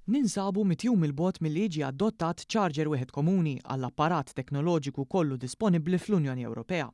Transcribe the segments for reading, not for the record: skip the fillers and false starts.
Ninsabu mitjum il-bot milli jiġi adottat charger wieħed komuni għall-apparat teknoloġiku kollu disponibbli fl-Unjoni Ewropea.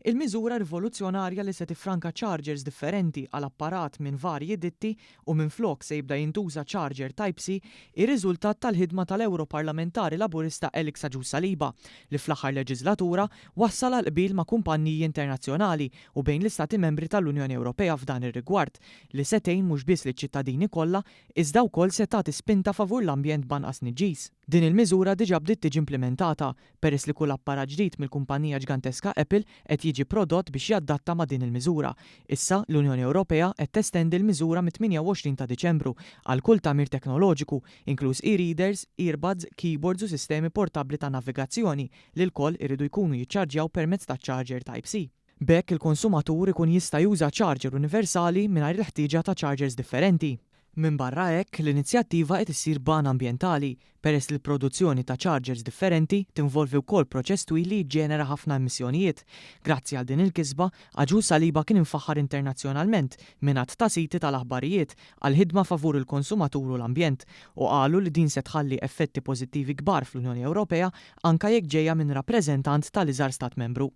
Il-miżura rivoluzzjonarja li se tifranka chargers differenti għal apparat minn varji ditti u minn flok se jibda jintuża charger Type-C ir-riżultat tal-ħidma tal-Europarlamentari Laburista Elix Agius Saliba li fl-aħħar leġislatura wassal għal qbil ma' kumpanniji internazzjonali u bejn l-Istati membri tal-Unjoni Ewropea f'dan ir-rigward li setejn mhux biss liċ-ċittadini kollha iżda wkoll se tagħti spinta favur l-ambjent banqas niġġis. Din il-miżura diġà bdiet tiġi implementata peress li kull apparat ġdid mill-kumpanija ġganteska Apple qed jiġi prodott biex jaddatta ma' din il-miżura. Issa l-Unjoni Ewropea qed testendi l-miżura mit-28 ta' Diċembru għal kull tagħmir teknoloġiku, inkluż e-readers, earbuds, keyboards u sistemi portabbli ta' navigazzjoni li l-koll iridu jkunu jiċċarġjaw permezz ta' charger Type-C. B'hekk il-konsumatur ikun jista' juża charger universali mingħajr il-ħtieġa ta' chargers differenti. Min barra hekk l-inizjattiva qed issir ban ambjentali peress li l-produzzjoni ta' chargers differenti tinvolvi wkoll proċess twil li jġenera ħafna emissjonijiet. Grazzi għal din il-kisba, Agius Saliba kien infaħħar internazzjonalment mingħand ta' siti tal-aħbarijiet għal ħidma favur il-konsumatur u l-ambjent u qalu li din se tħalli effetti pożittivi kbar fl-Unjoni Ewropea anke jekk ġejja minn rappreżentant tal-iżgħar stat membru.